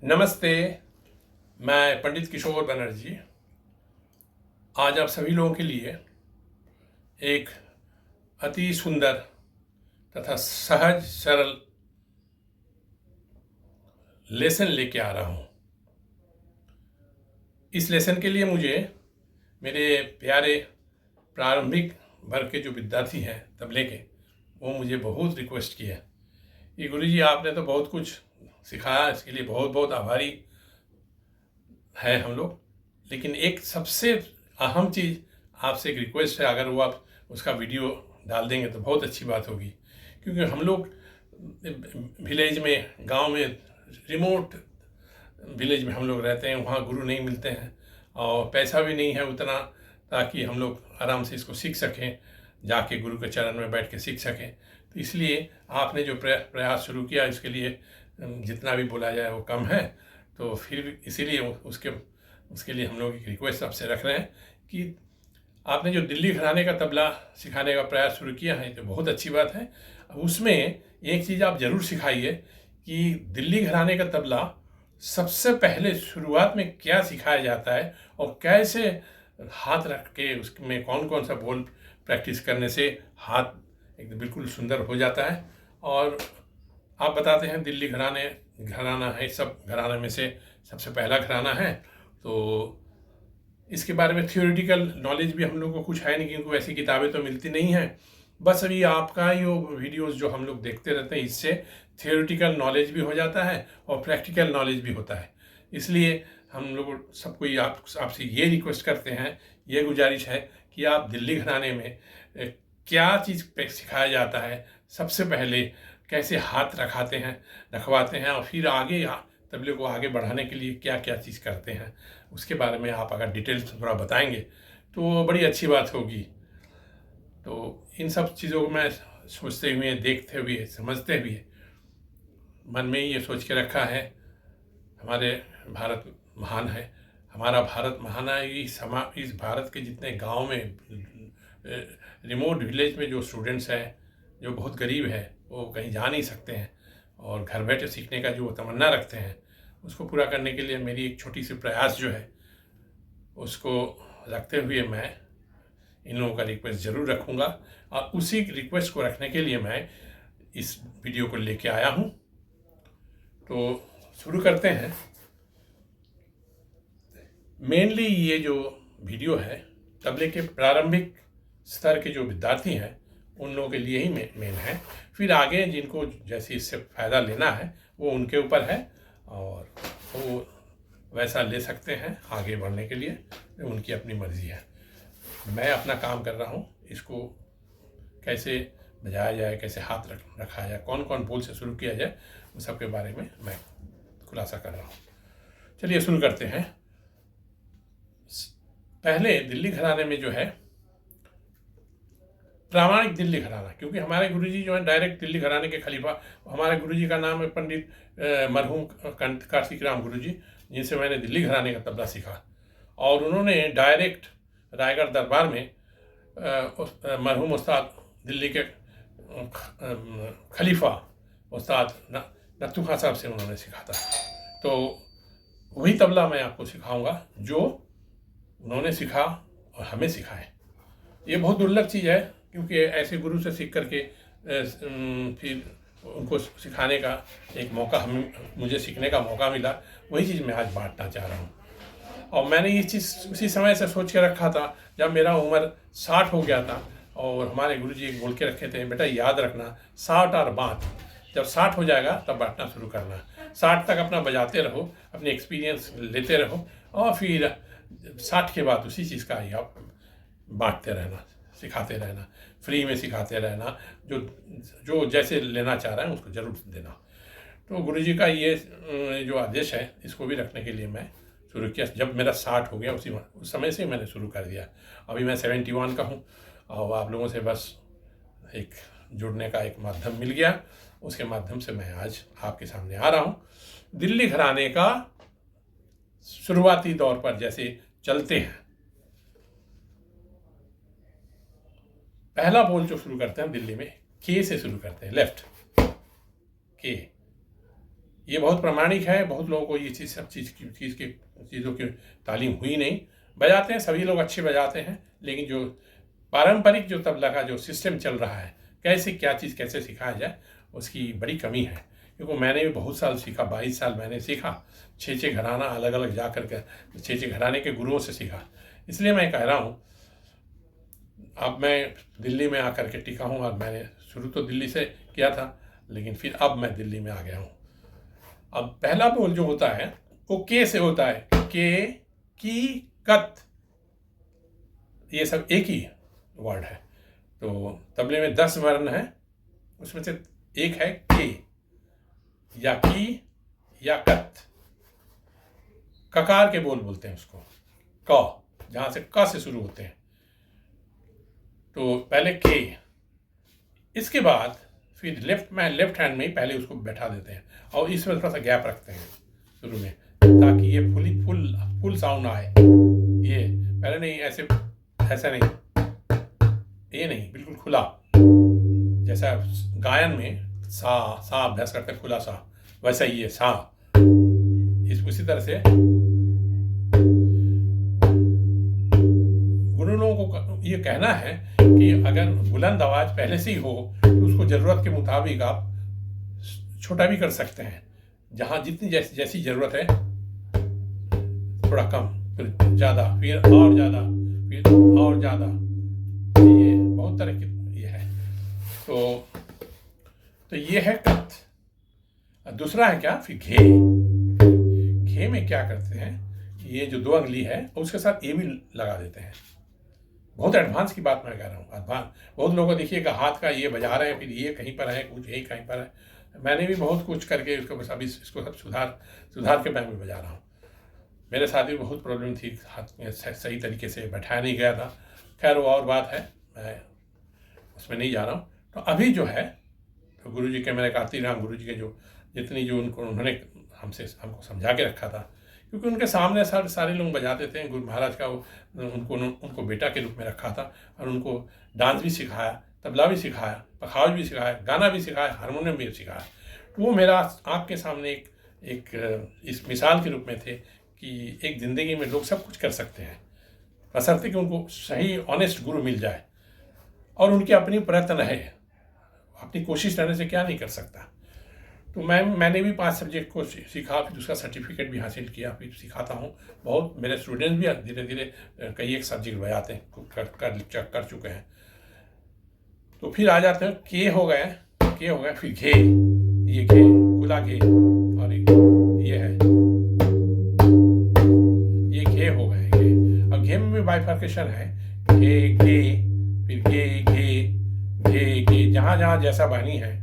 नमस्ते, मैं पंडित किशोर बनर्जी आज आप सभी लोगों के लिए एक अति सुंदर तथा सहज सरल लेसन लेके आ रहा हूँ। इस लेसन के लिए मुझे मेरे प्यारे प्रारंभिक वर्ग के जो विद्यार्थी हैं तबले के, वो मुझे बहुत रिक्वेस्ट किया कि गुरुजी आपने तो बहुत कुछ सिखाया, इसके लिए बहुत बहुत आभारी है हम लोग। लेकिन एक सबसे अहम चीज़ आपसे एक रिक्वेस्ट है, अगर वो आप उसका वीडियो डाल देंगे तो बहुत अच्छी बात होगी। क्योंकि हम लोग विलेज में, गांव में, रिमोट विलेज में हम लोग रहते हैं, वहाँ गुरु नहीं मिलते हैं और पैसा भी नहीं है उतना ताकि हम लोग आराम से इसको सीख सकें, जाके गुरु के चरण में बैठ के सीख सकें। तो इसलिए आपने जो प्रयास शुरू किया, इसके लिए जितना भी बोला जाए वो कम है। तो फिर इसीलिए उसके लिए हम लोग एक रिक्वेस्ट आपसे रख रहे हैं कि आपने जो दिल्ली घराने का तबला सिखाने का प्रयास शुरू किया है तो बहुत अच्छी बात है। उसमें एक चीज़ आप ज़रूर सिखाइए कि दिल्ली घराने का तबला सबसे पहले शुरुआत में क्या सिखाया जाता है और कैसे हाथ रख के उसमें कौन कौन सा बोल प्रैक्टिस करने से हाथ एकदम बिल्कुल सुंदर हो जाता है। और आप बताते हैं दिल्ली घराना है, सब घराने में से सबसे पहला घराना है। तो इसके बारे में थियोरेटिकल नॉलेज भी हम लोग को कुछ है नहीं, क्योंकि वैसी किताबें तो मिलती नहीं हैं। बस अभी आपका ये वीडियोस जो हम लोग देखते रहते हैं, इससे थियोरेटिकल नॉलेज भी हो जाता है और प्रैक्टिकल नॉलेज भी होता है। इसलिए हम लोग सबको आपसे ये रिक्वेस्ट करते हैं, ये गुजारिश है कि आप दिल्ली घराने में क्या चीज़ सिखाया जाता है, सबसे पहले कैसे हाथ रखवाते हैं और फिर आगे तबले को आगे बढ़ाने के लिए क्या क्या चीज़ करते हैं, उसके बारे में आप अगर डिटेल्स थोड़ा बताएंगे तो बड़ी अच्छी बात होगी। तो इन सब चीज़ों को मैं सोचते हुए, देखते हुए, समझते हुए मन में ही ये सोच के रखा है, हमारे भारत महान है, हमारा भारत महान है। इस भारत के जितने गांव में, रिमोट विलेज में जो स्टूडेंट्स हैं, जो बहुत गरीब है, वो कहीं जा नहीं सकते हैं और घर बैठे सीखने का जो तमन्ना रखते हैं, उसको पूरा करने के लिए मेरी एक छोटी सी प्रयास जो है उसको रखते हुए मैं इन लोगों का रिक्वेस्ट ज़रूर रखूँगा। और उसी रिक्वेस्ट को रखने के लिए मैं इस वीडियो को लेके आया हूँ। तो शुरू करते हैं। मेनली ये जो वीडियो है तबले के प्रारंभिक स्तर के जो विद्यार्थी हैं उन लोगों के लिए ही मेन है। फिर आगे जिनको जैसे इससे फ़ायदा लेना है वो उनके ऊपर है और वो वैसा ले सकते हैं आगे बढ़ने के लिए, उनकी अपनी मर्ज़ी है। मैं अपना काम कर रहा हूँ, इसको कैसे बजाया जाए, कैसे हाथ रखा जाए, कौन कौन बोल से शुरू किया जाए, उन सब के बारे में मैं खुलासा कर रहा हूँ। चलिए शुरू करते हैं। पहले दिल्ली घराने में जो है प्रामाणिक दिल्ली घराना, क्योंकि हमारे गुरुजी जो है डायरेक्ट दिल्ली घराने के खलीफा, हमारे गुरुजी का नाम है पंडित मरहूम कार्तिक राम गुरुजी, जिनसे मैंने दिल्ली घराने का तबला सीखा। और उन्होंने डायरेक्ट रायगढ़ दरबार में मरहूम उस्ताद दिल्ली के खलीफा उस्ताद नत्थू खां साहब से उन्होंने सीखा था। तो वही तबला मैं आपको सिखाऊंगा जो उन्होंने सीखा और हमें सिखाए। ये बहुत दुर्लभ चीज़ है, क्योंकि ऐसे गुरु से सीख करके फिर उनको सिखाने का एक मौका मुझे सीखने का मौका मिला। वही चीज़ मैं आज बांटना चाह रहा हूँ। और मैंने ये चीज़ उसी समय से सोच के रखा था जब मेरा उम्र 60 हो गया था, और हमारे गुरुजी एक बोल के रखे थे, बेटा याद रखना 60 और बात, जब 60 हो जाएगा तब बांटना शुरू करना। 60 तक अपना बजाते रहो, अपनी एक्सपीरियंस लेते रहो और फिर 60 के बाद उसी चीज़ का ही आप बांटते रहना, सिखाते रहना, फ्री में सिखाते रहना, जो जैसे लेना चाह रहा है उसको ज़रूर देना। तो गुरुजी का ये जो आदेश है इसको भी रखने के लिए मैं शुरू किया। जब मेरा 60 हो गया उस समय से मैंने शुरू कर दिया। अभी मैं 71 का हूँ और आप लोगों से बस एक जुड़ने का एक माध्यम मिल गया, उसके माध्यम से मैं आज आपके सामने आ रहा हूँ। दिल्ली घराने का शुरुआती दौर पर जैसे चलते हैं, पहला बोल जो शुरू करते हैं दिल्ली में के से शुरू करते हैं, लेफ्ट के। ये बहुत प्रामाणिक है, बहुत लोगों को ये चीज़ सब चीज़ों की तालीम हुई नहीं। बजाते हैं, सभी लोग अच्छे बजाते हैं, लेकिन जो पारंपरिक जो तबला का जो सिस्टम चल रहा है, कैसे क्या चीज़ कैसे सिखाया जाए, उसकी बड़ी कमी है। क्योंकि मैंने भी बहुत साल सीखा, 22 साल मैंने सीखा, 6 घराना अलग अलग जा कर के 6 घराने के गुरुओं से सीखा। इसलिए मैं कह रहा हूँ, अब मैं दिल्ली में आकर के टिका हूँ, और मैंने शुरू तो दिल्ली से किया था, लेकिन फिर अब मैं दिल्ली में आ गया हूँ। अब पहला बोल जो होता है वो के से होता है, के, की, कत, ये सब एक ही वर्ड है। तो तबले में 10 वर्ण है, उसमें से एक है के या की या कत। ककार के बोल बोलते हैं उसको, क, जहां से क से शुरू होते हैं। तो पहले के, इसके बाद फिर लेफ्ट हैंड में ही पहले उसको बैठा देते हैं, और इसमें थोड़ा सा गैप रखते हैं शुरू में, ताकि ये फुल साउंड आए। ये पहले नहीं, ऐसा नहीं, ये नहीं, बिल्कुल खुला, जैसा गायन में सा अभ्यास करते हैं, खुला सा, वैसा ही ये सा। उसी तरह से गुरु लोगों को ये कहना है कि अगर बुलंद आवाज पहले से ही हो तो उसको जरूरत के मुताबिक आप छोटा भी कर सकते हैं, जहां जितनी जैसी जरूरत है, थोड़ा कम, फिर ज़्यादा, फिर और ज़्यादा, फिर और ज़्यादा। ये बहुत तरह की ये है। तो ये है कत। दूसरा है क्या, फिर घे। घे में क्या करते हैं, ये जो 2 अंगली है उसके साथ ए भी लगा देते हैं। बहुत एडवांस की बात मैं कह रहा हूँ, एडवांस। बहुत लोगों को देखिएगा हाथ का ये बजा रहे हैं, फिर ये कहीं पर है, कुछ यही कहीं पर है। मैंने भी बहुत कुछ करके इसको बस अभी इसको सब सुधार के मैं भी बजा रहा हूँ। मेरे साथ भी बहुत प्रॉब्लम थी, हाथ में सही तरीके से बैठाया नहीं गया था। खैर वो और बात है, मैं उसमें नहीं जा रहा हूँ। तो अभी जो है, तो गुरु जी के, मैंने कार्तिक राम गुरु जी के जो जितनी जो उन्होंने हमको समझा के रखा था, क्योंकि उनके सामने सारे लोग बजाते थे। गुरु महाराज का उनको बेटा के रूप में रखा था, और उनको डांस भी सिखाया, तबला भी सिखाया, पखावज भी सिखाया, गाना भी सिखाया, हारमोनियम भी सिखाया। तो वो मेरा आँख के सामने एक इस मिसाल के रूप में थे कि एक ज़िंदगी में लोग सब कुछ कर सकते हैं, बशर्ते कि उनको सही ऑनेस्ट गुरु मिल जाए, और उनकी अपनी प्रयत्न रहे। अपनी कोशिश रहने से क्या नहीं कर सकता। तो मैंने भी 5 सब्जेक्ट को सीखा, फिर उसका सर्टिफिकेट भी हासिल किया, फिर सिखाता हूँ। बहुत मेरे स्टूडेंट्स भी धीरे धीरे कई एक सब्जेक्ट बजाते हैं, कर चुके हैं। तो फिर आ जाते हैं, के हो गए, फिर घे, ये घे, खुला घे, और ये है, ये घे हो गए, घे। अब घे में भी बाइफर्केशन है, घे घे, फिर घे घे घे घे, जहाँ जहाँ जैसा वाणी है।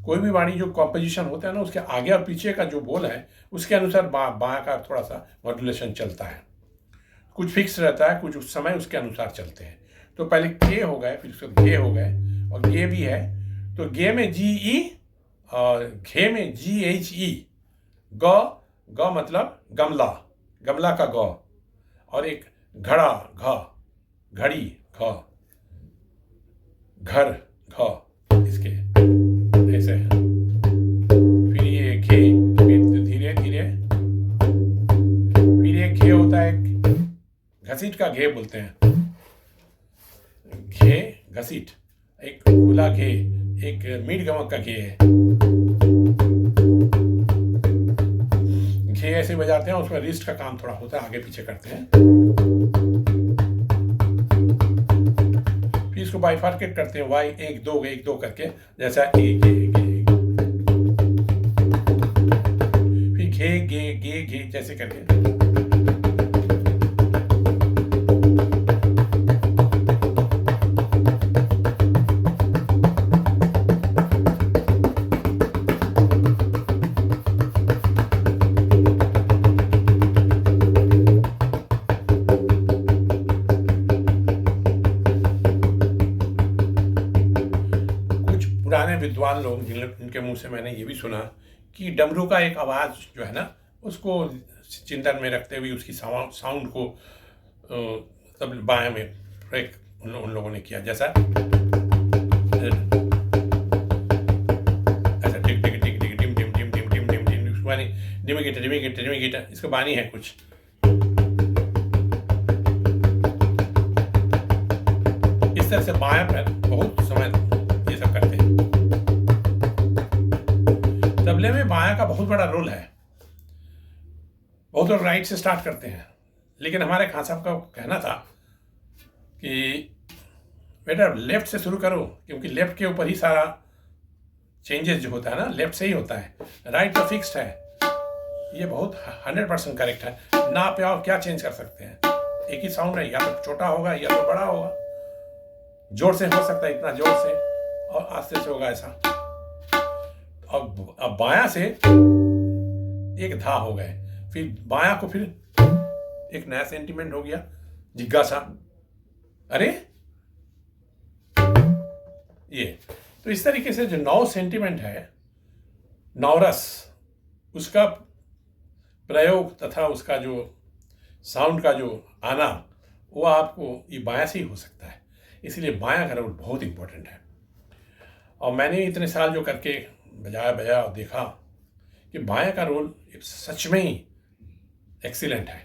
कोई भी वाणी जो कॉम्पोजिशन होता है ना, उसके आगे और पीछे का जो बोल है उसके अनुसार बाँ का थोड़ा सा मॉड्यूलेशन चलता है। कुछ फिक्स रहता है, कुछ उस समय उसके अनुसार चलते हैं। तो पहले के हो गए, फिर उसके घे हो गए, और गे भी है। तो गे में जी ई, और घे में जी एच ई। ग मतलब गमला का ग, और एक घड़ा, घ, घड़ी, घ, घर, घ, इसके ऐसे है। फिर ये घे, फिर धीरे धीरे, फिर ये घे होता है, घसीट का घे बोलते हैं, घे घसीट, एक खुला घे, एक मीट गमक का घे है। घे ऐसे बजाते हैं, उसमें रिस्ट का काम थोड़ा होता है, आगे पीछे करते हैं। फिर इसको बाइफार्केट करते हैं, वाई 1 2 करके, जैसा ए गे गे, फिर घे गे गे घे, जैसे करके। पुराने विद्वान लोग जिनके मुंह से मैंने ये भी सुना कि डमरू का एक आवाज़ जो है ना, उसको चिंतन में रखते हुए उसकी साउंड को तब बाएं में ब्रेक उन लोगों ने किया, जैसा ऐसा टिक टिक टिक टिक टिम टिम टिम टिम टिम टिम टिम, टिरिमिगिटा, इसको बानी है कुछ। इस तरह से बायां पैर बहुत समय ये सब करते हैं। तबले में बायां का बहुत बड़ा रोल है। बहुत लोग राइट से स्टार्ट करते हैं, लेकिन हमारे खान साहब का कहना था कि बेटा लेफ्ट से शुरू करो, क्योंकि लेफ्ट के ऊपर ही सारा चेंजेस जो होता है ना, लेफ्ट से ही होता है। राइट तो फिक्स्ड है। ये बहुत 100% करेक्ट है। ना पे आप क्या चेंज कर सकते हैं? एक ही साउंड है, या तो छोटा होगा या तो बड़ा होगा। जोर से हो सकता है, इतना जोर से, और आस्ते से होगा ऐसा। अब बायां से एक धा हो गए, फिर बायां को फिर एक नया सेंटिमेंट हो गया, जिग्गा सा। अरे ये तो इस तरीके से जो 9 सेंटिमेंट है, नौरस, उसका प्रयोग तथा उसका जो साउंड का जो आना, वो आपको ये बायां से ही हो सकता है। इसलिए बायां का रोल बहुत इंपॉर्टेंट है। और मैंने इतने साल जो करके बजाया और देखा कि बायां का रोल सच में ही एक्सीलेंट है।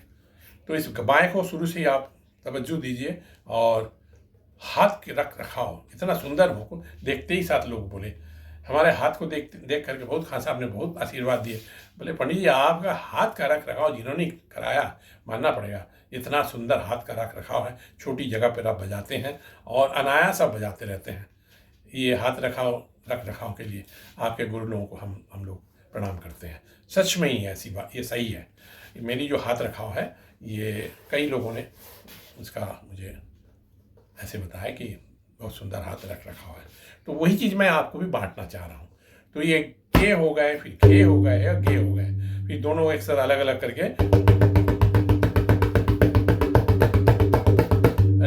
तो इस बाएं को शुरू से ही आप तवज्जो दीजिए। और हाथ के रख रखाव इतना सुंदर हो, देखते ही साथ लोग बोले, हमारे हाथ को देख करके बहुत खान साहब ने बहुत आशीर्वाद दिए। बोले पंडित जी, आपका हाथ का रख रखाव जिन्होंने कराया, मानना पड़ेगा। इतना सुंदर हाथ का रख रखाव है, छोटी जगह पर आप बजाते हैं और अनायास आप बजाते रहते हैं। ये हाथ रख रखाव के लिए आपके गुरु लोगों को हम लोग प्रणाम करते हैं। सच में ही ऐसी बात, ये सही है। मेरी जो हाथ रखाव है, ये कई लोगों ने उसका मुझे ऐसे बताया कि बहुत सुंदर हाथ रख रखाव है। तो वही चीज़ मैं आपको भी बांटना चाह रहा हूँ। तो ये के हो गए, फिर खे हो गए या गे हो गए, फिर दोनों एक साथ अलग अलग करके।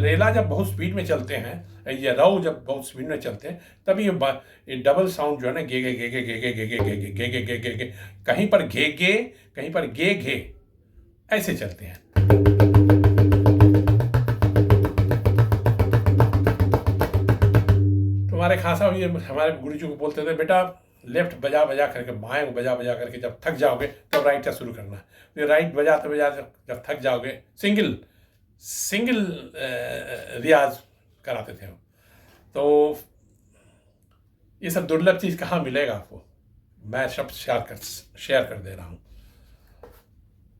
रेला जब बहुत स्पीड में चलते हैं, या राव जब बहुत स्पीड में चलते हैं, तब ये डबल साउंड जो है ना, गे गे गे गे गे गे गे गे गे गे गे गे गे गे, कहीं पर घे गे, कहीं पर गे घे, ऐसे चलते हैं। हमारे खान साहब ये हमारे गुरु जी को बोलते थे, बेटा लेफ्ट बजा बजा करके, बाएं को बजा बजा करके जब थक जाओगे तब राइट का शुरू करना है। फिर राइट बजाते बजाते जब थक जाओगे, सिंगल रियाज कराते थे। तो ये सब दुर्लभ चीज़ कहाँ मिलेगा आपको? मैं सब शेयर कर दे रहा हूँ,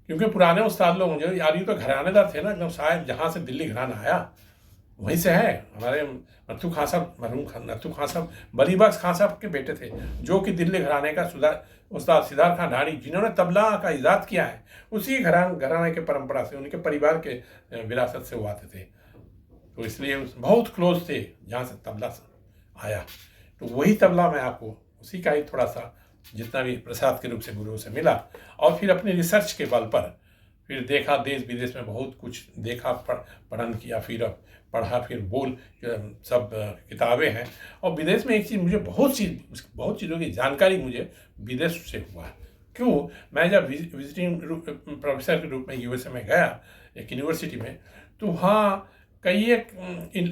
क्योंकि पुराने उस्ताद लोग मुझे यार, ये तो घरानेदार थे ना एकदम। शायद जहाँ से दिल्ली घराना आया वहीं से है। हमारे नत्थू खान साहब, मरहूम नत्थू खान साहब बलीबख्श खान साहब के बेटे थे, जो कि दिल्ली घराने का उस्ताद सिद्धार्थ खान ढाणी, जिन्होंने तबला का इजाद किया है, उसी घराने के परंपरा से, उनके परिवार के विरासत से वो आते थे। तो इसलिए बहुत क्लोज थे जहाँ से तबला आया। तो वही तबला मैं आपको उसी का ही थोड़ा सा, जितना भी प्रसाद के रूप से गुरुओं से मिला, और फिर अपनी रिसर्च के बल पर फिर देखा, देश विदेश में बहुत कुछ देखा, पढ़न किया, फिर पढ़ा, फिर बोल सब किताबें हैं। और विदेश में एक चीज़ मुझे बहुत चीज़ों की जानकारी मुझे विदेश से हुआ है। क्यों? मैं जब विजिटिंग प्रोफेसर के रूप में यूएसए में गया एक यूनिवर्सिटी में, तो वहाँ कई एक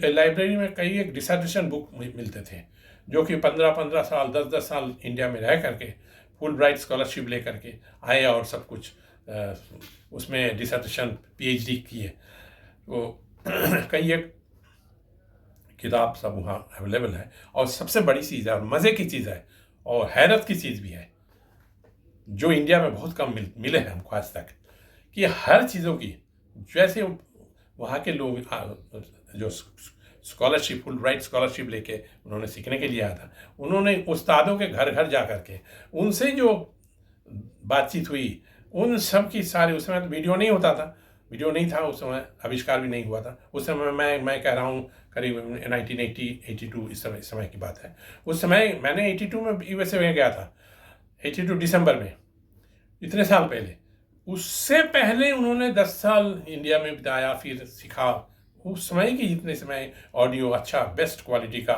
लाइब्रेरी में कई एक डिसर्टेशन बुक मिलते थे, जो कि 15-15 साल 10-10 साल इंडिया में रह करके फुल ब्राइट स्कॉलरशिप ले करके आए और सब कुछ उसमें डिसर्टेशन पीएचडी किए। तो कई एक किताब सब वहाँ अवेलेबल है। और सबसे बड़ी चीज़ है और मज़े की चीज़ है और हैरत की चीज़ भी है, जो इंडिया में बहुत कम मिले हैं हमको आज तक, कि हर चीज़ों की, जैसे वहाँ के लोग जो स्कॉलरशिप, फुल ब्राइट स्कॉलरशिप लेके उन्होंने सीखने के लिए आया था, उन्होंने उस्तादों के घर घर जा करके उनसे जो बातचीत हुई, उन सब की सारी, उस समय तो वीडियो नहीं था उस समय, आविष्कार भी नहीं हुआ था उस समय। मैं कह रहा हूँ करीब 1982 इस समय की बात है। उस समय मैंने 82 में यूएसए में गया था, 82 दिसंबर में, इतने साल पहले। उससे पहले उन्होंने 10 साल इंडिया में बिताया, फिर सीखा। उस समय की जितने समय ऑडियो अच्छा बेस्ट क्वालिटी का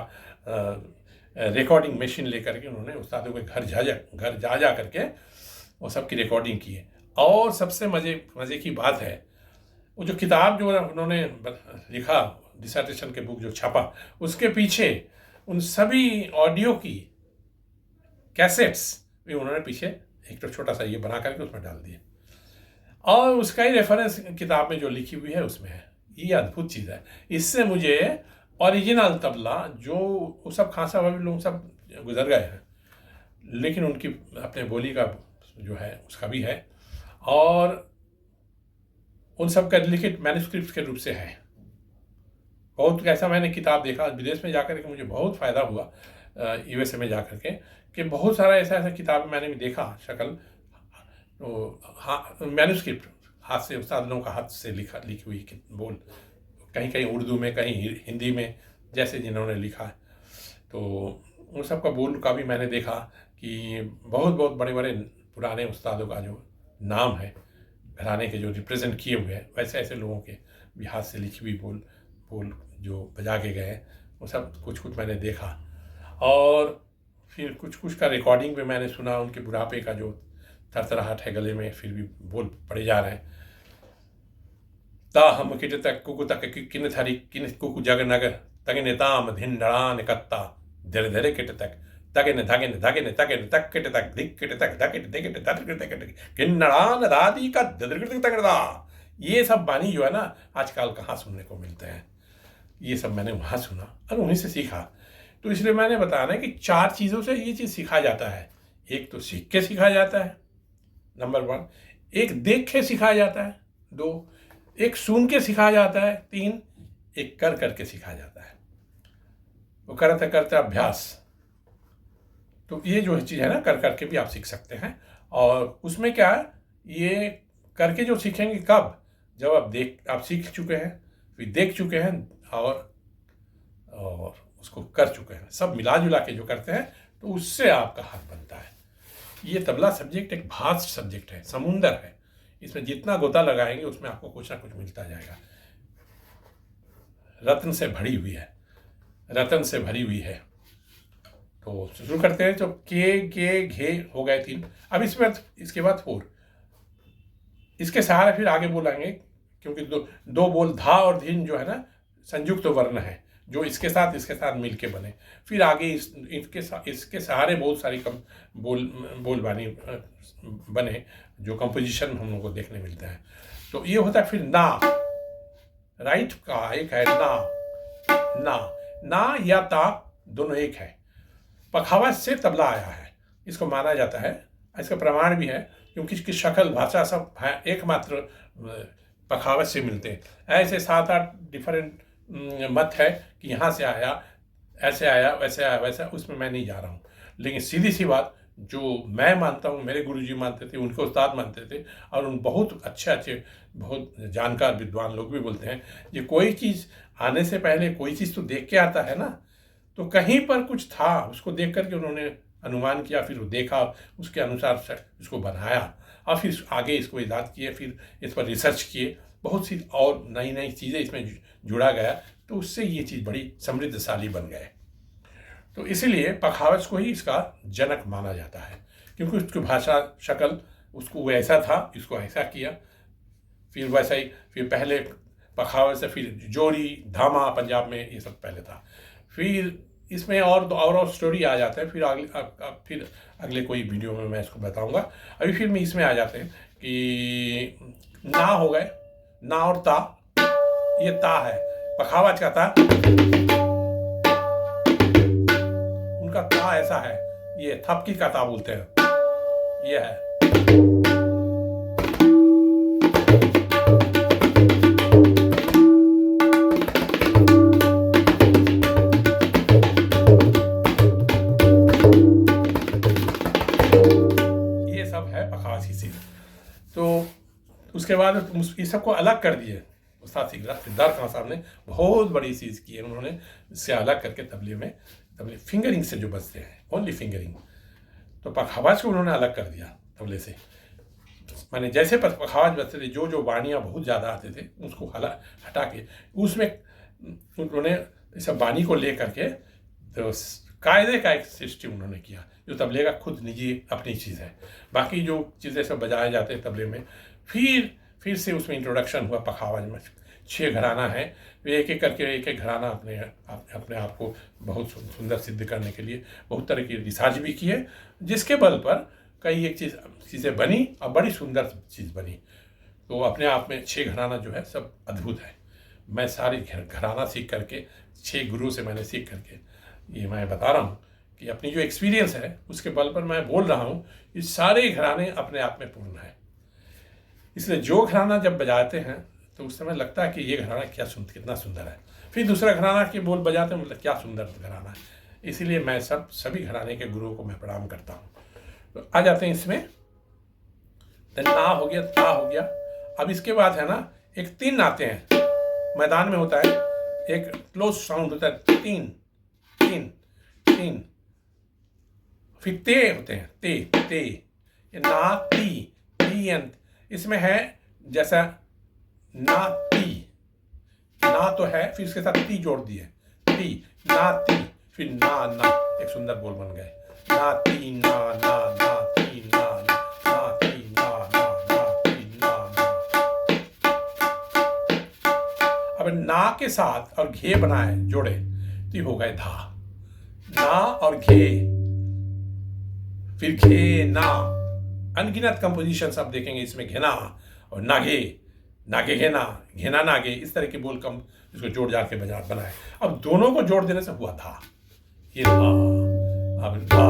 रिकॉर्डिंग मशीन लेकर के उन्होंने उस्तादों के घर जा करके वो सब की रिकॉर्डिंग की है। और सबसे मज़े की बात है, वो जो किताब जो उन्होंने लिखा, डिसर्टेशन के बुक जो छपा, उसके पीछे उन सभी ऑडियो की कैसेट्स भी उन्होंने पीछे एक तो छोटा सा ये बना करके उसमें डाल दिए, और उसका ही रेफरेंस किताब में जो लिखी हुई है उसमें है। ये अद्भुत चीज़ है। इससे मुझे ओरिजिनल तबला, जो वो सब खान साहब अभी लोग सब गुजर गए हैं, लेकिन उनकी अपने बोली का जो है उसका भी है, और उन सब का लिखित मैन्युस्क्रिप्ट के रूप से है। बहुत ऐसा मैंने किताब देखा विदेश में जाकर के, मुझे बहुत फ़ायदा हुआ यूएसए में जाकर के, कि बहुत सारा ऐसा ऐसा किताब मैंने भी देखा शक्ल, तो हाँ मैन्युस्क्रिप्ट हाथ से, उस्ताद लोगों का हाथ से लिखी हुई बोल, कहीं कहीं उर्दू में, कहीं हिंदी में, जैसे जिन्होंने लिखा है। तो उन सब का बोल का भी मैंने देखा कि बहुत बहुत बड़े बड़े पुराने उस्तादों का जो नाम है, घराने के जो रिप्रेजेंट किए हुए हैं, वैसे ऐसे लोगों के भी हाथ से लिखी हुई बोल जो बजा के गए, वो सब कुछ कुछ मैंने देखा। और फिर कुछ कुछ का रिकॉर्डिंग में मैंने सुना, उनके बुढ़ापे का जो थरथराहट है गले में, फिर भी बोल पड़े जा रहे हैं। ता हम किट तक कुकु तक किन थरी किन कुकु जग नग तगिन ताम धिन डड़ान कत्ता धीरे धीरे किट तक तगिन धगिन धगिन तगिन तक किट तक धिक किट तक धकिट धिकिट तक किन नड़ान दादी का ददृकृत तगड़ा। ये सब बानी जो है ना आजकल कहाँ सुनने को मिलते हैं, ये सब मैंने वहाँ सुना और उन्हीं से सीखा। तो इसलिए मैंने बताना है कि 4 चीज़ों से ये चीज़ सीखा जाता है। एक तो सीख के सीखा जाता है, नंबर 1। एक देख के सिखाया जाता है, 2। एक सुन के सिखाया जाता है, 3। एक कर करके सिखाया जाता है, वो करते करते अभ्यास। तो ये जो चीज़ है ना, कर करके भी आप सीख सकते हैं। और उसमें क्या है, ये करके जो सीखेंगे कब, जब आप सीख चुके हैं, फिर देख चुके हैं, और उसको कर चुके हैं, सब मिला जुला के जो करते हैं, तो उससे आपका हाथ बनता है। ये तबला सब्जेक्ट एक भास्ट सब्जेक्ट है, समुंदर है। इसमें जितना गोता लगाएंगे उसमें आपको कुछ ना कुछ मिलता जाएगा। रत्न से भरी हुई है, रत्न से भरी हुई है। तो शुरू करते हैं। तो के घे हो गए 3। अब इसके बाद 4। इसके सहारे फिर आगे बोलेंगे, क्योंकि दो बोल धा और धीन जो है ना संयुक्त वर्ण है, जो इसके साथ मिल के बने। फिर आगे इसके सहारे बहुत सारी बोल बानी बने, जो कंपोजिशन हम लोग को देखने मिलता है। तो ये होता है फिर ना, राइट का एक है ना या ता, दोनों एक है। पखावज से तबला आया है, इसको माना जाता है। इसका प्रमाण भी है, क्योंकि इसकी शक्ल भाषा सब एकमात्र पखावज से मिलते हैं। ऐसे 7-8 डिफरेंट मत है कि यहाँ से आया, ऐसे आया, वैसे आया, वैसा, उसमें मैं नहीं जा रहा हूँ। लेकिन सीधी सी बात, जो मैं मानता हूँ, मेरे गुरुजी मानते थे, उनके उस्ताद मानते थे, और उन बहुत अच्छे बहुत जानकार विद्वान लोग भी बोलते हैं, ये कोई चीज़ आने से पहले कोई चीज़ तो देख के आता है ना। तो कहीं पर कुछ था, उसको देख करके उन्होंने अनुमान किया, फिर वो देखा, उसके अनुसार उसको बनाया, और फिर आगे इसको ईजाद किए, फिर इस पर रिसर्च किए, बहुत सी और नई नई चीज़ें इसमें जुड़ा गया। तो उससे ये चीज़ बड़ी समृद्धशाली बन गए। तो इसीलिए पखावज को ही इसका जनक माना जाता है, क्योंकि उसकी भाषा शक्ल, उसको वैसा था, इसको ऐसा किया, फिर वैसा ही, फिर पहले पखावज से फिर जोड़ी धामा पंजाब में, ये सब पहले था। फिर इसमें और स्टोरी आ जाता है, फिर अगले कोई वीडियो में मैं इसको बताऊंगा। अभी फिर मैं इसमें आ जाते हैं कि ना हो गए, ना और ता, ये ता है, पखावज का ता, उनका ता ऐसा है, ये थपकी का ता बोलते हैं, ये है। तो उसके बाद ये सबको अलग कर दिए उस्ताद सिद्धार्थ खान साहब ने, बहुत बड़ी चीज़ की है उन्होंने, इससे अलग करके तबले फिंगरिंग से जो बजते हैं, ओनली फिंगरिंग, तो पखावज को उन्होंने अलग कर दिया तबले से। मैंने जैसे पखावज बजते थे, जो बाणियाँ बहुत ज़्यादा आते थे, उसको हटा के उसमें उन्होंने सब बानी को ले करके तो कायदे का एक सिस्टम उन्होंने किया, जो तबले का खुद निजी अपनी चीज़ है। बाकी जो चीज़ें सब बजाए जाते हैं तबले में, फिर से उसमें इंट्रोडक्शन हुआ पखावज में। 6 घराना है, वे एक एक करके एक घराना अपने आप को बहुत सुंदर सिद्ध करने के लिए बहुत तरह की रिसर्च भी किए, जिसके बल पर कई एक चीज़ें बनी और बड़ी सुंदर चीज़ बनी। तो अपने आप में 6 घराना जो है सब अद्भुत है। मैं सारे घराना सीख करके 6 गुरु से मैंने सीख करके ये मैं बता रहा हूँ कि अपनी जो एक्सपीरियंस है उसके बल पर मैं बोल रहा हूँ, ये सारे घराने अपने आप में पूर्ण है। इसलिए जो घराना जब बजाते हैं तो उस समय लगता है कि ये घराना कितना सुंदर है। फिर दूसरा घराना के बोल बजाते हैं, मतलब क्या सुंदर घराना है। इसीलिए मैं सभी घराने के गुरुओं को मैं प्रणाम करता हूँ। तो आ जाते हैं इसमें, ना हो गया, ता हो गया। अब इसके बाद है ना, एक 3 आते हैं, मैदान में होता है, एक क्लोज साउंड होता है, 3 3 3। फिर ते होते हैं, ते ना, ती अंत। इसमें है जैसा ना ती, ना तो है, फिर इसके साथ ती जोड़ दिए, ती ना ती, फिर ना एक सुंदर बोल बन गए, ना ती ना ना ना ती ना ना ती ना ना ती ना ना। अब ना के साथ और घे बनाए जोड़े तो हो गए धा, ना और घे, फिर घे ना। अनगिनत कंपोजिशन आप देखेंगे इसमें, घेना और नागे, नागे घेना, घेना नागे, इस तरह के बोल कम इसको जोड़ जाड़ के बनाए। अब दोनों को जोड़ देने से हुआ धा, ये धा, अब धा,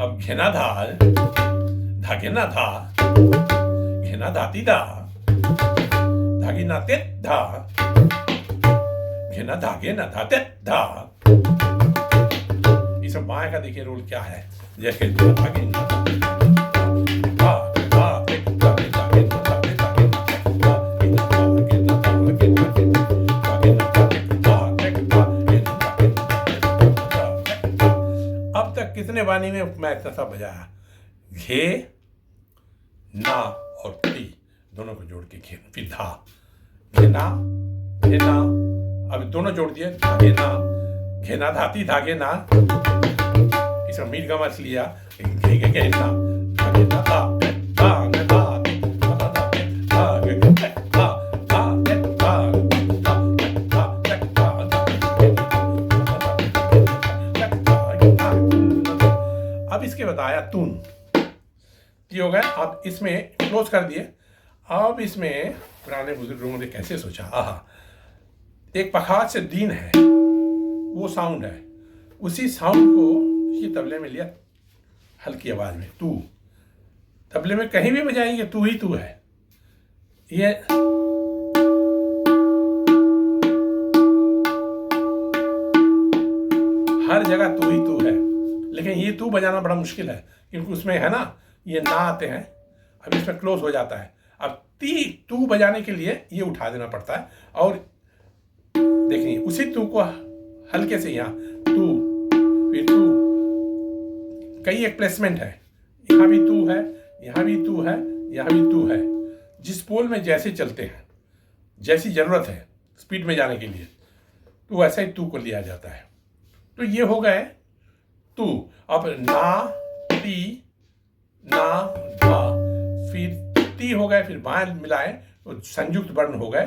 अब घेना धा, धागेना धा, घेना धाती धा, धागेना तेत धा, घेना धागे ना धाते धा। इस माया का देखिए रोल क्या है, जैसे धागे कितने वाणी में मैं इतना सा बजाया, घे ना और ती दोनों को जोड़ के घे, फिर धा, घेना घेना, अब दोनों जोड़ दिए, घेना घेना धाती धागे ना, इसमें मीट का मत लिया, घेना घेना धा बताया तून, ये हो गया। अब इसमें क्लोज कर दिए। अब इसमें पुराने बुजुर्गों ने कैसे सोचा, आहा, एक पखाज से दीन है, वो साउंड है, उसी साउंड को ये तबले में लिया, हल्की आवाज में, तू। तबले में कहीं भी बजाएंगे तू ही तू है, ये हर जगह तू ही तू है। लेकिन ये तू बजाना बड़ा मुश्किल है, क्योंकि उसमें है ना ये ना आते हैं, अब इसमें क्लोज हो जाता है। अब तू बजाने के लिए ये उठा देना पड़ता है, और देखिए उसी तू को हल्के से यहाँ तू, फिर तू, कई एक प्लेसमेंट है, यहाँ भी तू है, यहाँ भी तू है, यहाँ भी तू है। जिस पोल में जैसे चलते हैं, जैसी जरूरत है स्पीड में जाने के लिए, तो वैसा ही तू को लिया जाता है। तो ये हो गए तू। अब ना ती ना धा, फिर ती हो गए, फिर बाएं मिलाए तो संयुक्त वर्ण हो गए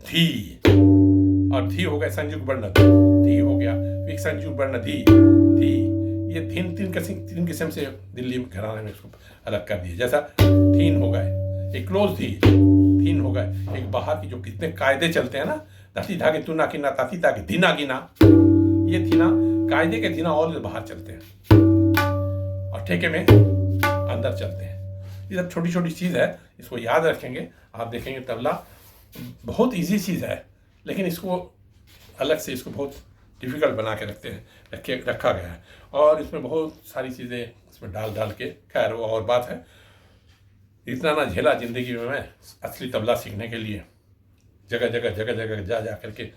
धी, और धी हो गए संयुक्त वर्ण धी हो गया, फिर संयुक्त वर्ण धी धी। ये तीन किस्म से दिल्ली घराने में इसको अलग कर दिए। जैसा थीन हो गए, एक क्लोज धी, थीन हो गए, एक बाहर की जो कितने कायदे चलते हैं ना, धाती धागे तू ना की ना, ताती ताकि धीना गिना, ये थीना कायदे के थीना और बाहर चलते हैं, और ठेके में अंदर चलते हैं। ये सब छोटी छोटी चीज़ है, इसको याद रखेंगे। आप देखेंगे तबला बहुत इजी चीज़ है, लेकिन इसको अलग से इसको बहुत डिफ़िकल्ट बना के रखा गया है, और इसमें बहुत सारी चीज़ें इसमें डाल के, खैर वो और बात है। इतना ना झेला ज़िंदगी में मैं असली तबला सीखने के लिए, जगह जा करके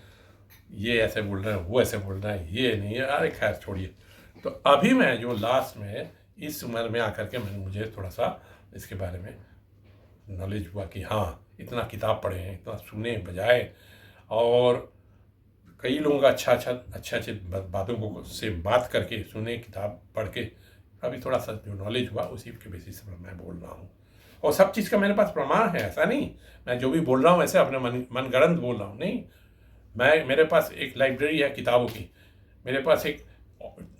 ये ऐसे बोल रहे हैं, वो ऐसे बोल रहे हैं, ये नहीं है, अरे खैर छोड़िए। तो अभी मैं जो लास्ट में इस उम्र में आकर के मुझे थोड़ा सा इसके बारे में नॉलेज हुआ कि हाँ, इतना किताब पढ़े हैं, इतना सुने बजाए, और कई लोगों का अच्छे बातों को से बात करके सुने, किताब पढ़ के अभी थोड़ा सा जो नॉलेज हुआ उसी के बेसिस पर मैं बोल रहा हूँ। और सब चीज़ का मेरे पास प्रमाण है, ऐसा नहीं मैं जो भी बोल रहा हूँ ऐसे अपने मनगढ़ंत बोल रहा हूँ, नहीं। मेरे पास एक लाइब्रेरी है किताबों की, मेरे पास एक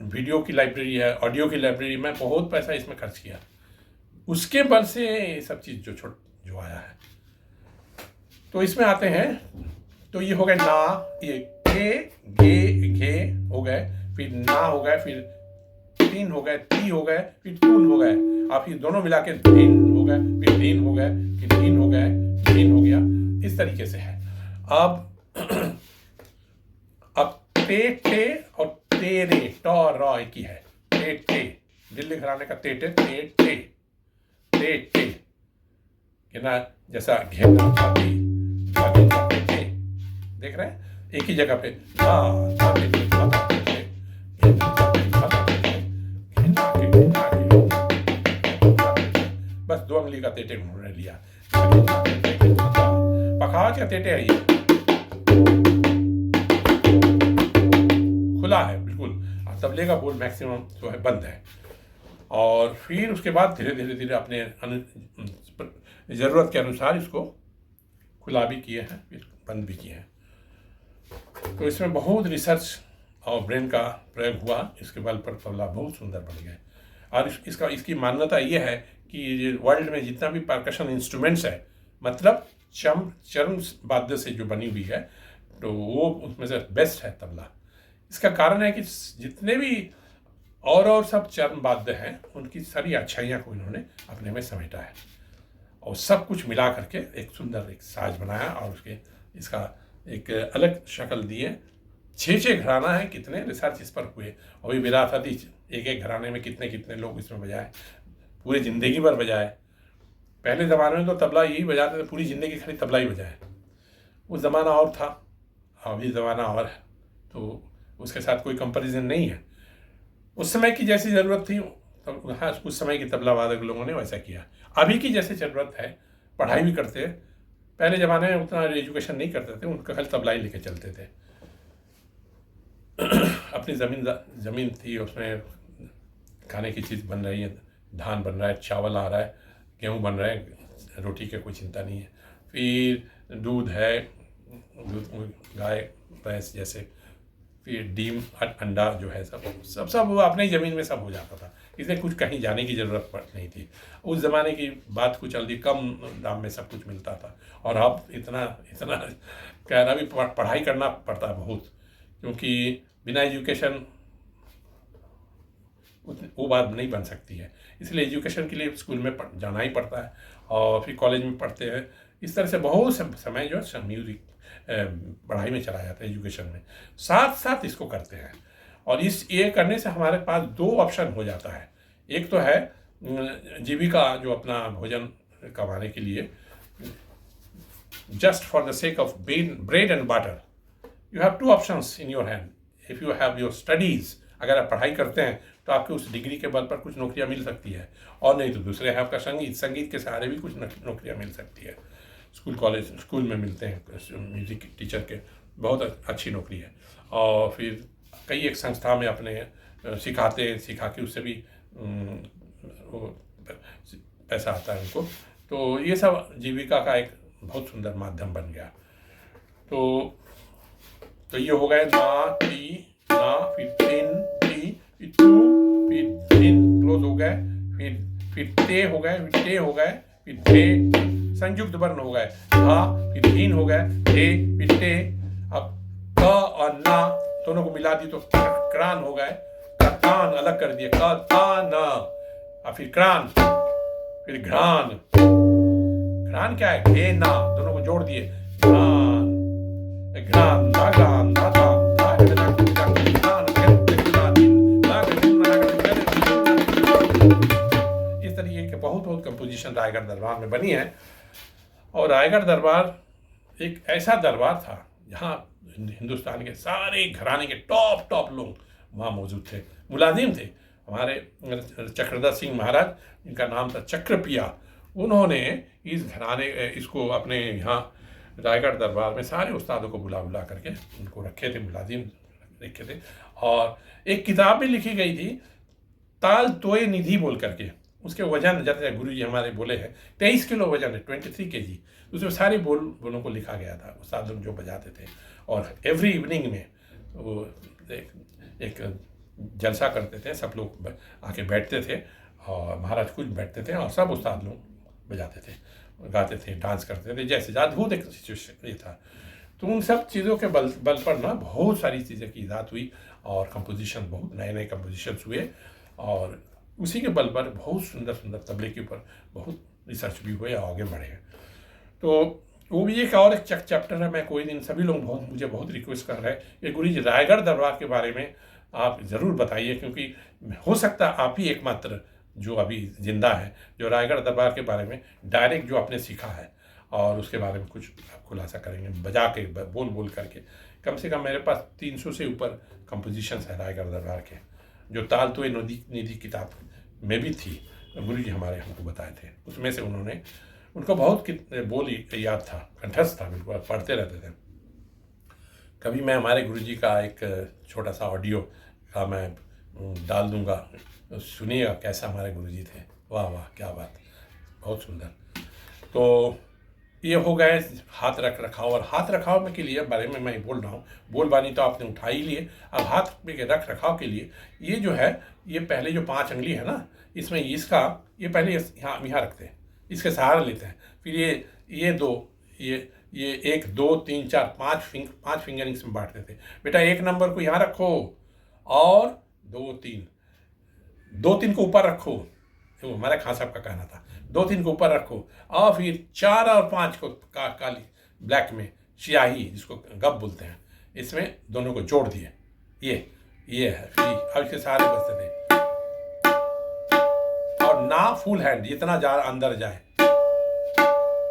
वीडियो की लाइब्रेरी है, ऑडियो की लाइब्रेरी, मैं बहुत पैसा इसमें खर्च किया। उसके बल से ये सब चीज़ जो आया है। तो इसमें आते हैं, तो ये हो गए ना, ये के गे घे हो गए, फिर ना हो गए, फिर तीन हो गए, ती हो गए, फिर तून हो गए, आप ये दोनों मिला के धीन हो गए, फिर धीन हो गए, फिर धीन हो गए, धीन हो गया। इस तरीके से है। अब ते टे और तेरे ट र एक ही है। ते टे, दिल्ली घराने का ते टे, ते टे, ते टे, ना जैसा घेना छाती, देख रहे हैं एक ही जगह पे बस 2 उंगली का तेटे उन्होंने लिया। पखावज का तेटे है, ये खुला है बिल्कुल, तबले का बोल मैक्सिमम जो है बंद है। और फिर उसके बाद धीरे धीरे धीरे अपने ज़रूरत के अनुसार इसको खुला भी किए हैं, फिर बंद भी किए हैं। तो इसमें बहुत रिसर्च और ब्रेन का प्रयोग हुआ, इसके बल पर तबला बहुत सुंदर बन गए। और इसकी मान्यता ये है कि वर्ल्ड में जितना भी परकशन इंस्ट्रूमेंट्स है, मतलब चर्म वाद्य से जो बनी हुई है, तो वो उसमें से बेस्ट है तबला। इसका कारण है कि जितने भी और सब चर्म वाद्य हैं, उनकी सारी अच्छाइयाँ को इन्होंने अपने में समेटा है और सब कुछ मिला करके एक सुंदर एक साज बनाया और इसका एक अलग शक्ल दिए। 6 घराना है, कितने रिसर्च इस पर हुए, अभी विरासती एक घराने में कितने लोग इसमें बजाए, पूरी ज़िंदगी भर बजाए। पहले ज़माने में तो तबला यही बजाते थे, पूरी ज़िंदगी खाली तबला ही बजाए। उस ज़माना और था, अभी ज़माना और है, तो उसके साथ कोई कंपैरिजन नहीं है। उस समय की जैसी ज़रूरत थी, तो हाँ, उस समय की तबला वादक लोगों ने वैसा किया। अभी की जैसे ज़रूरत है, पढ़ाई भी करते हैं, पहले ज़माने में उतना एजुकेशन नहीं करते थे, उनका खाली तबला ही लेके चलते थे। अपनी ज़मीन थी, उसमें खाने की चीज़ बन रही है, धान बन रहा है, चावल आ रहा है, गेहूँ बन रहा है, रोटी की कोई चिंता नहीं है। फिर दूध है, दूध गाय भैंस जैसे, फिर डीम अंडा जो है सब वो अपने ही ज़मीन में सब हो जाता था, इसलिए कुछ कहीं जाने की ज़रूरत नहीं थी। उस ज़माने की बात कुछ जल्दी कम दाम में सब कुछ मिलता था। और अब इतना कहना भी पढ़ाई करना पड़ता है बहुत, क्योंकि बिना एजुकेशन वो बात नहीं बन सकती है। इसलिए एजुकेशन के लिए स्कूल में जाना ही पड़ता है और फिर कॉलेज में पढ़ते हैं। इस तरह से बहुत समय जो है म्यूज़िक पढ़ाई में चला जाता है, एजुकेशन में साथ साथ इसको करते हैं। और ये करने से हमारे पास 2 ऑप्शन हो जाता है। एक तो है जीविका, जो अपना भोजन कमाने के लिए, just for the sake of bread and butter, you have 2 options in your hand. If you have your studies, अगर आप पढ़ाई करते हैं तो आपके उस डिग्री के बल पर कुछ नौकरियां मिल सकती है, और नहीं तो दूसरे है आपका संगीत के सहारे भी कुछ नौकरियां मिल सकती है। स्कूल में मिलते हैं म्यूज़िक टीचर के, बहुत अच्छी नौकरी है। और फिर कई एक संस्था में अपने सिखा के उससे भी वो पैसा आता है उनको। तो ये सब जीविका का एक बहुत सुंदर माध्यम बन गया। तो ये हो गए ना, टी, ना, फिर तीन, टी, फिर टू, फिर तीन क्लोज हो गए, फिर ते हो गए, फिर टे हो गए, फिर थे संयुक्त वर्ण हो गए, हा, फिर हीन हो गए, थे, फिर टे। अब क और ना दोनों को मिला दी तो क्रान हो गए, कान अलग कर दिए, क ता न, और फिर क्रान, फिर घ्रान। घ्रान क्या है? घे ना, दोनों को जोड़ दिए, घ्रान, घ्रान, नागान, नागान, इस तरीके के बहुत कंपोजिशन रायगढ़ दरबार में बनी है। और रायगढ़ दरबार एक ऐसा दरबार था जहाँ हिंदुस्तान के सारे घराने के टॉप लोग वहाँ मौजूद थे, मुलाजिम थे। हमारे चक्रधर सिंह महाराज, इनका नाम था चक्रपिया, उन्होंने इसको अपने यहाँ रायगढ़ दरबार में सारे उस्तादों को बुला करके उनको रखे थे, मुलाजिम रखे थे। और एक किताब भी लिखी गई थी, ताल तोय निधि बोल करके। उसके वजन, जैसे गुरु जी हमारे बोले हैं 23 किलो वजन है, 23 kg। उसमें सारे बोलों को लिखा गया था, उस्ताद लोग जो बजाते थे। और एवरी इवनिंग में वो एक जलसा करते थे, सब लोग आके बैठते थे और महाराज कुछ बैठते थे और सब उस्ताद लोग बजाते थे, गाते थे, डांस करते थे, जैसे अद्भुत एक सिचुएशन ये था। तो उन सब चीज़ों के बल पर ना बहुत सारी चीज़ें की ईजाद हुई और कंपोजिशन, बहुत नए नए कंपोजिशंस हुए और उसी के बल पर बहुत सुंदर सुंदर तबले के ऊपर बहुत रिसर्च भी हुए और आगे बढ़े। तो वो भी एक और एक चैप्टर है। मैं कोई दिन, सभी लोग मुझे बहुत रिक्वेस्ट कर रहे हैं कि गुरु जी रायगढ़ दरबार के बारे में आप ज़रूर बताइए, क्योंकि हो सकता है आप ही एकमात्र जो अभी जिंदा है जो रायगढ़ दरबार के बारे में डायरेक्ट जो आपने सीखा है और उसके बारे में कुछ आप खुलासा करेंगे, बजा के बोल बोल करके। कम से कम मेरे पास 300 से ऊपर कंपोजिशंस है रायगढ़ दरबार के, जो ताल तो निधि किताब में भी थी, गुरु जी हमारे हमको बताए थे। उसमें से उनको बहुत बोल याद था, कंठस्थ था, बिल्कुल पढ़ते रहते थे। कभी मैं हमारे गुरु जी का एक छोटा सा ऑडियो का मैं डाल दूंगा, सुनिएगा कैसा हमारे गुरु जी थे। वाह वाह, क्या बात, बहुत सुंदर। तो ये हो गए हाथ रख रखाव, और हाथ रखाव में के लिए बारे में मैं बोल रहा हूँ, बोलबानी तो आपने उठा ही लिए। अब हाथ में रख रखाव के लिए ये जो है, ये पहले जो 5 अंगुली है ना, इसमें इसका ये पहले यहाँ रखते हैं, इसके सहारा लेते हैं, फिर ये 2, ये 1 2 3 4 5 फिंगरिंग्स में बांटते थे। बेटा 1 नंबर को यहाँ रखो और 2 3 को ऊपर रखो, वो हमारे खान साहब का कहना था, 2 3 को ऊपर रखो और फिर 4 और 5 को काली ब्लैक में स्याही, जिसको गप बोलते हैं, इसमें दोनों को जोड़ दिए। ये है फिर अब इसके सारे बजते थे। और ना फुल हैंड, जितना जा अंदर जाए,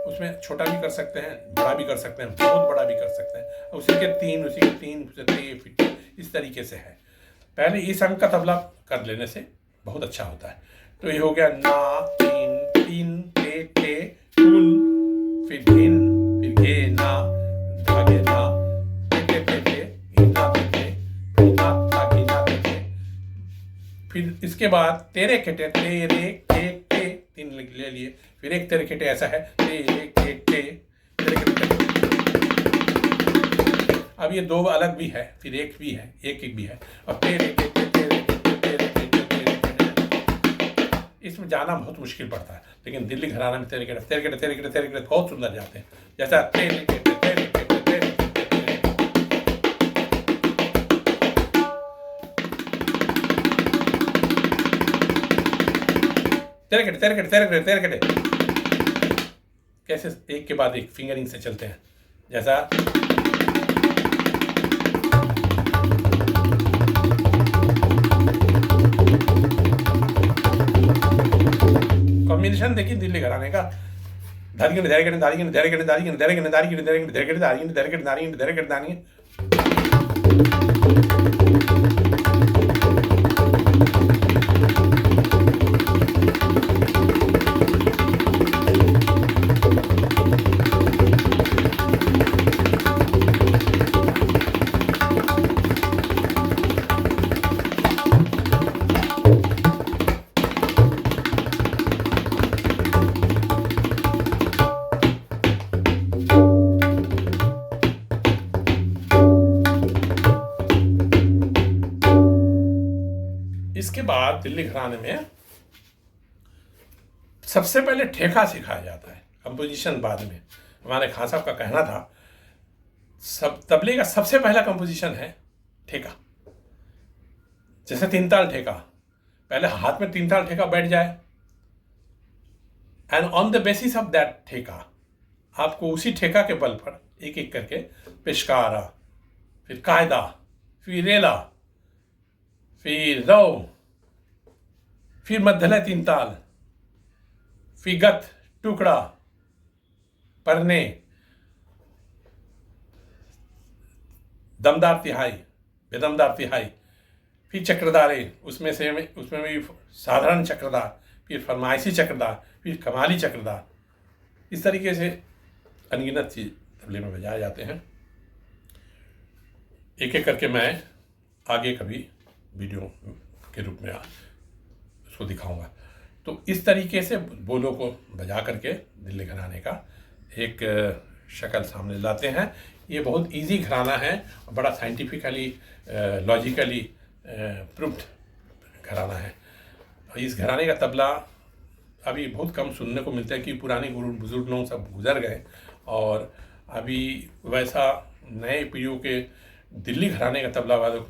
उसमें छोटा भी कर सकते हैं, बड़ा भी कर सकते हैं, बहुत बड़ा भी कर सकते हैं। उसी के 3 इस तरीके से है। पहले इस अंक का तबला कर लेने से बहुत अच्छा होता है। तो ये हो गया ना 3 टे टे फुल, फिर धिन, फिर घे ना, धागे ना, टे टे टे घिना टे, घिना ता घिना टे। फिर इसके बाद तेरे केटे, तेरे के टे, 3 ले लिए, फिर एक तेरे केटे ऐसा है, तेरे के टे, तेरे केटे। अब ये 2 अलग भी है, फिर एक भी है, एक भी है, और तेरे केटे, इसमें जाना बहुत मुश्किल पड़ता है, लेकिन दिल्ली घराना में तेरे केटे बहुत सुंदर जाते हैं। जैसा तेरे केटे कैसे एक के बाद एक फिंगरिंग से चलते हैं। जैसा कॉम्बिनेशन देखिए दिल्ली घराने का, धारी इसके बाद दिल्ली घराने में सबसे पहले ठेका सिखाया जाता है, कंपोजिशन बाद में। हमारे खान साहब का कहना था सब तबले का सबसे पहला कंपोजिशन है ठेका। जैसे 3 ताल ठेका, पहले हाथ में 3 ताल ठेका बैठ जाए, and on the basis of that ठेका आपको उसी ठेका के बल पर एक एक करके पेशकारा, फिर कायदा, फिर रेला, फिर रौ, फिर मध्यलय 3 ताल, फिर गत, टुकड़ा, परने, दमदार तिहाई, बेदमदार तिहाई, फिर चक्रदारे, उसमें भी साधारण चक्रदार, फिर फरमाइशी चक्रदार, फिर कमाली चक्रदार। इस तरीके से अनगिनत चीज तबले में बजाए जाते हैं। एक एक करके मैं आगे कभी वीडियो के रूप में उसको दिखाऊंगा। तो इस तरीके से बोलों को बजा करके दिल्ली घराने का एक शक्ल सामने लाते हैं। ये बहुत इजी घराना है, बड़ा साइंटिफिकली लॉजिकली प्रूफ्ड घराना है। इस घराने का तबला अभी बहुत कम सुनने को मिलता है कि पुराने गुरु बुजुर्ग लोग सब गुजर गए, और अभी वैसा नए पीढ़ियों के दिल्ली घराने का तबला वादक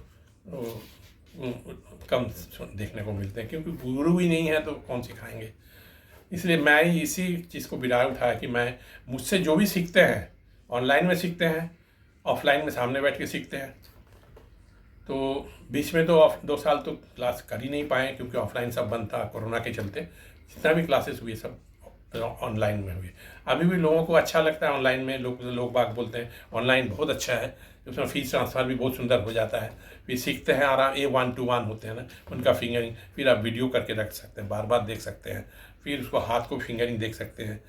कम देखने को मिलते हैं, क्योंकि गुरु ही नहीं है तो कौन सिखाएंगे। इसलिए मैं इसी चीज़ को विराय उठाया कि मैं मुझसे जो भी सीखते हैं, ऑनलाइन में सीखते हैं, ऑफलाइन में सामने बैठ के सीखते हैं। तो बीच में तो 2 साल तो क्लास कर ही नहीं पाए, क्योंकि ऑफलाइन सब बंद था कोरोना के चलते। जितना भी क्लासेस हुए सब ऑनलाइन में हुए। अभी भी लोगों को अच्छा लगता है ऑनलाइन में, लोग बाग बोलते हैं ऑनलाइन बहुत अच्छा है, उसमें फीस ट्रांसफ़र भी बहुत सुंदर हो जाता है। फिर सीखते हैं आराम, 1-to-1 होते हैं ना उनका फिंगरिंग, फिर आप वीडियो करके रख सकते हैं, बार बार देख सकते हैं, फिर उसको हाथ को फिंगरिंग देख सकते हैं।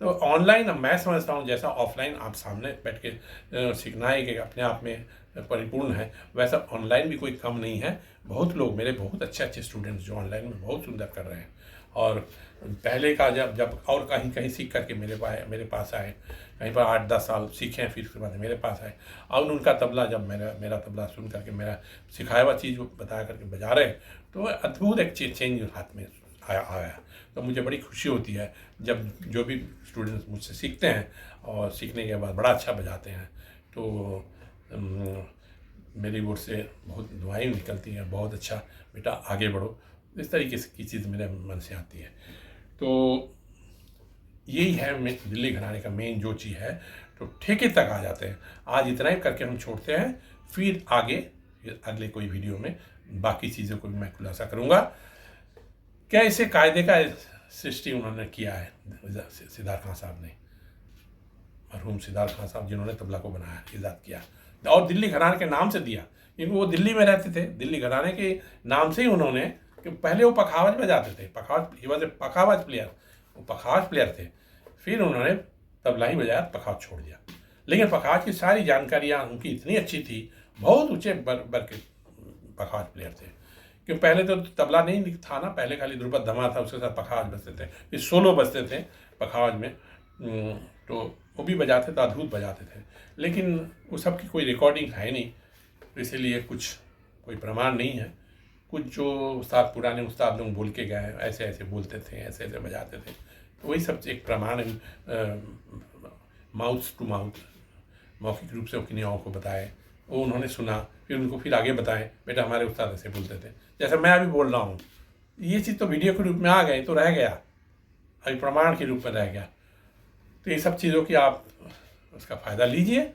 तो ऑनलाइन मैं समझता हूँ जैसा ऑफलाइन आप सामने बैठ के सीखना है कि अपने आप में परिपूर्ण है, वैसा ऑनलाइन भी कोई कम नहीं है। बहुत लोग मेरे बहुत अच्छे स्टूडेंट्स जो ऑनलाइन में बहुत सुंदर कर रहे हैं, और पहले का जब और कहीं सीख करके मेरे पास आए, कहीं पर 8-10 साल सीखे हैं, फिर उसके बाद मेरे पास आए, और उनका तबला जब मेरा तबला सुन करके, मेरा सिखाया हुआ चीज़ बता करके बजा रहे हैं, तो अद्भुत एक चेंज हाथ में आया। तो मुझे बड़ी खुशी होती है जब जो भी स्टूडेंट्स मुझसे सीखते हैं और सीखने के बाद बड़ा अच्छा बजाते हैं। तो मेरी ओर से बहुत दुआएं निकलती हैं, बहुत अच्छा बेटा आगे बढ़ो, इस तरीके की चीज़ मेरे मन से आती है। तो यही है दिल्ली घराने का मेन जो चीज़ है। तो ठेके तक आ जाते हैं। आज इतना ही करके हम छोड़ते हैं, फिर अगले कोई वीडियो में बाकी चीज़ों को मैं खुलासा करूँगा। क्या इसे कायदे का सृष्टि उन्होंने किया है सिद्धार्थ खान साहब ने, मरहूम सिद्धार्थ खान साहब जिन्होंने तबला को बनाया, ईजाद किया, और दिल्ली घराने के नाम से दिया, क्योंकि वो दिल्ली में रहते थे। दिल्ली घराने के नाम से ही उन्होंने, कि पहले वो पखावज बजाते थे, पखावज प्लेयर, वो पखावज प्लेयर थे। फिर उन्होंने तबला ही बजाया, पखावज छोड़ दिया। लेकिन पखावज की सारी जानकारियाँ उनकी इतनी अच्छी थी, बहुत ऊँचे बर के पखावज प्लेयर थे। क्योंकि पहले तो तबला नहीं था ना, पहले खाली ध्रुपद धमा था, उसके साथ पखावज बजते थे, फिर सोलो बजते थे पखावज में। तो वो भी बजाते थे, अद्भुत बजाते थे, लेकिन वो सब की कोई रिकॉर्डिंग है नहीं, तो इसीलिए कोई प्रमाण नहीं है। कुछ जो पुराने उस्ताद लोग बोल के गए, ऐसे ऐसे बोलते थे, ऐसे ऐसे बजाते थे, तो वही सब एक प्रमाण माउथ टू माउथ, मौखिक रूप से वो किन्हीं और को बताए, वो उन्होंने सुना, फिर आगे बताएं, बेटा हमारे उस्ताद ऐसे बोलते थे, जैसे मैं अभी बोल रहा हूँ। ये चीज़ तो वीडियो के रूप में आ गई तो रह गया, अभी प्रमाण के रूप में रह गया। तो ये सब चीज़ों की आप उसका फ़ायदा लीजिए,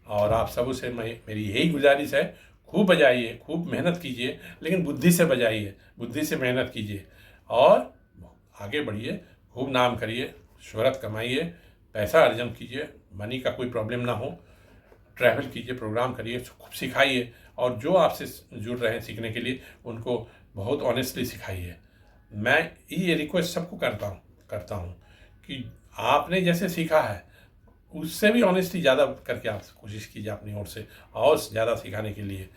और आप सबों से मेरी यही गुजारिश है, खूब बजाइए, खूब मेहनत कीजिए, लेकिन बुद्धि से बजाइए, बुद्धि से मेहनत कीजिए, और आगे बढ़िए, खूब नाम करिए, शोहरत कमाइए, पैसा अर्जन कीजिए, मनी का कोई प्रॉब्लम ना हो, ट्रैवल कीजिए, प्रोग्राम करिए, खूब सिखाइए, और जो आपसे जुड़ रहे हैं सीखने के लिए उनको बहुत ऑनेस्टली सिखाइए। मैं ये रिक्वेस्ट सबको करता हूँ कि आपने जैसे सीखा है उससे भी ऑनेस्टली ज़्यादा करके आप कोशिश कीजिए अपनी ओर से, और ज़्यादा सिखाने के लिए।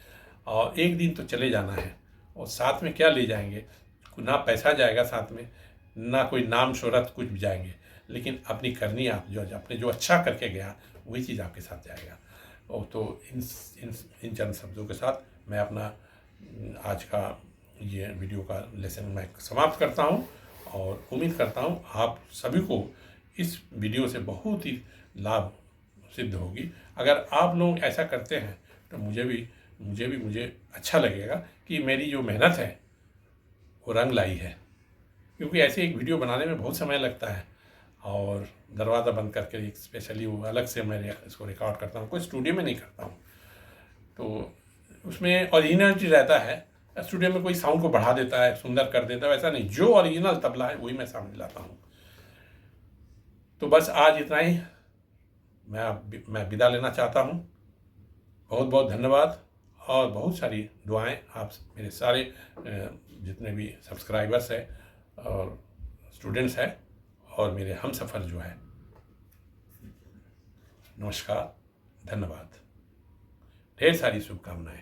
और एक दिन तो चले जाना है, और साथ में क्या ले जाएंगे, ना पैसा जाएगा साथ में, ना कोई नाम शोहरत कुछ भी जाएंगे, लेकिन अपनी करनी आप आपने जो अच्छा करके गया वही चीज़ आपके साथ जाएगा। और तो इन चंद शब्दों के साथ मैं अपना आज का ये वीडियो का लेसन मैं समाप्त करता हूँ, और उम्मीद करता हूँ आप सभी को इस वीडियो से बहुत ही लाभ सिद्ध होगी। अगर आप लोग ऐसा करते हैं तो मुझे अच्छा लगेगा कि मेरी जो मेहनत है वो रंग लाई है, क्योंकि ऐसे एक वीडियो बनाने में बहुत समय लगता है, और दरवाज़ा बंद करके एक स्पेशली वो अलग से मैं इसको रिकॉर्ड करता हूँ, कोई स्टूडियो में नहीं करता हूँ। तो उसमें ओरिजिनलिटी रहता है, स्टूडियो में कोई साउंड को बढ़ा देता है, सुंदर कर देता है, वैसा नहीं, जो ओरिजिनल तबला है वही मैं सामने लाता हूँ। तो बस आज इतना ही, मैं विदा लेना चाहता हूँ। बहुत बहुत धन्यवाद, और बहुत सारी दुआएं आप मेरे सारे जितने भी सब्सक्राइबर्स हैं और स्टूडेंट्स हैं और मेरे हमसफ़र जो है। नमस्कार, धन्यवाद, ढेर सारी शुभकामनाएं।